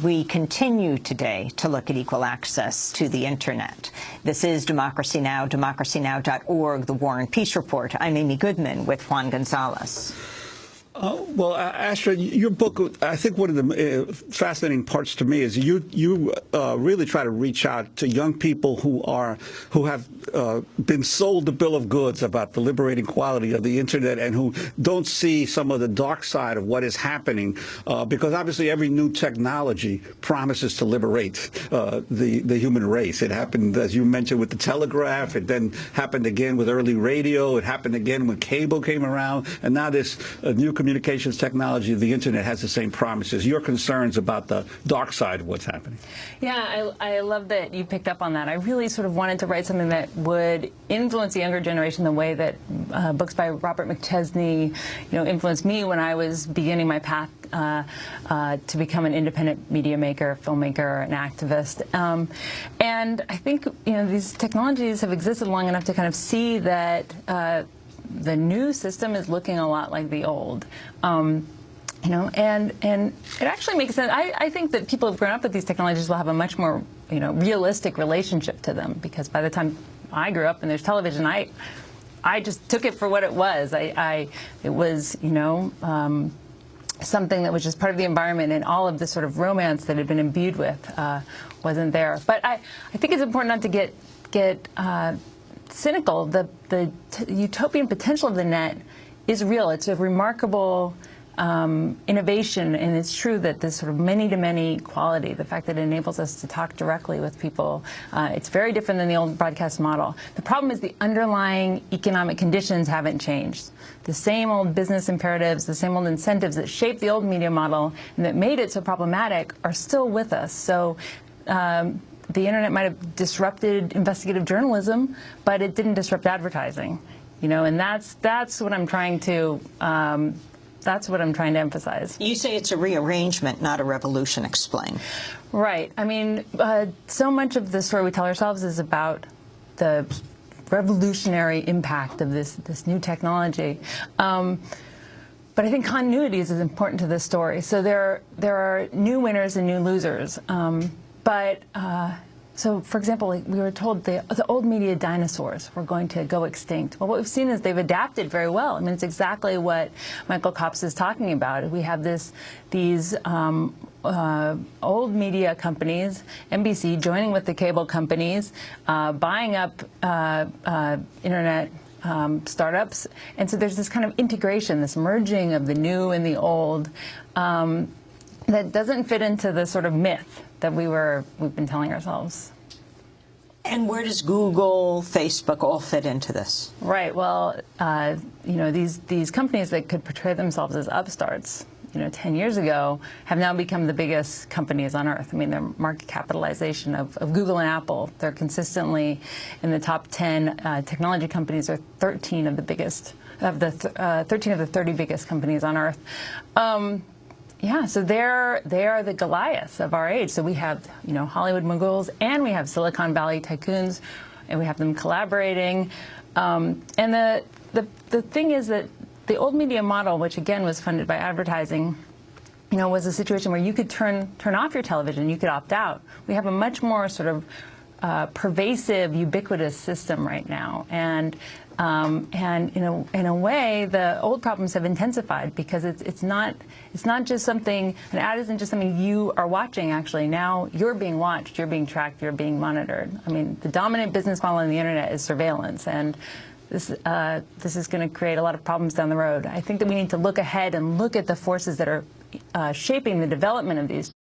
We continue today to look at equal access to the Internet. This is Democracy Now!, democracynow.org, The War and Peace Report. I'm Amy Goodman with Juan Gonzalez. Well, Astra, your book, I think one of the fascinating parts to me is you really try to reach out to young people who have been sold the bill of goods about the liberating quality of the Internet and who don't see some of the dark side of what is happening, because obviously every new technology promises to liberate the human race. It happened, as you mentioned, with the telegraph. It then happened again with early radio. It happened again when cable came around. And now this new communications technology, the Internet, has the same promises. Your concerns about the dark side of what's happening. Yeah, I love that you picked up on that. I really sort of wanted to write something that would influence the younger generation the way that books by Robert McChesney, influenced me when I was beginning my path to become an independent media maker, filmmaker, an activist. And I think these technologies have existed long enough to kind of see that the new system is looking a lot like the old. And it actually makes sense. I think that people who've grown up with these technologies will have a much more, realistic relationship to them, because by the time I grew up and there's television, I just took it for what it was. It was, something that was just part of the environment, and all of the sort of romance that had been imbued with wasn't there. But I think it's important not to get cynical. The utopian potential of the net is real. It's a remarkable innovation, and it's true that this sort of many-to-many quality, the fact that it enables us to talk directly with people, it's very different than the old broadcast model. The problem is the underlying economic conditions haven't changed. The same old business imperatives, the same old incentives that shaped the old media model and that made it so problematic are still with us. So the Internet might have disrupted investigative journalism, but it didn't disrupt advertising, and that's what I'm trying to emphasize. You say it's a rearrangement, not a revolution. Explain. Right. I mean, so much of the story we tell ourselves is about the revolutionary impact of this new technology. But I think continuity is as important to this story. So there are new winners and new losers. So, for example, we were told the old media dinosaurs were going to go extinct. Well, what we've seen is they've adapted very well. I mean, it's exactly what Michael Kops is talking about. We have these old media companies, NBC, joining with the cable companies, buying up Internet startups. And so there's this kind of integration, this merging of the new and the old that doesn't fit into the sort of myth that we've been telling ourselves. And where does Google, Facebook all fit into this? Right. Well, these companies that could portray themselves as upstarts, 10 years ago, have now become the biggest companies on earth. I mean, their market capitalization of Google and Apple, they're consistently in the top 10 technology companies, are 13 of the biggest, 13 of the 30 biggest companies on earth. Yeah, so they are the Goliaths of our age. So we have, Hollywood moguls, and we have Silicon Valley tycoons, and we have them collaborating. And the thing is that the old media model, which again was funded by advertising, was a situation where you could turn off your television, you could opt out. We have a much more sort of pervasive, ubiquitous system right now, and in a way, the old problems have intensified, because it's not just something, an ad isn't just something you are watching. Actually, now you're being watched, you're being tracked, you're being monitored. I mean, the dominant business model on the Internet is surveillance, and this is going to create a lot of problems down the road. I think that we need to look ahead and look at the forces that are shaping the development of these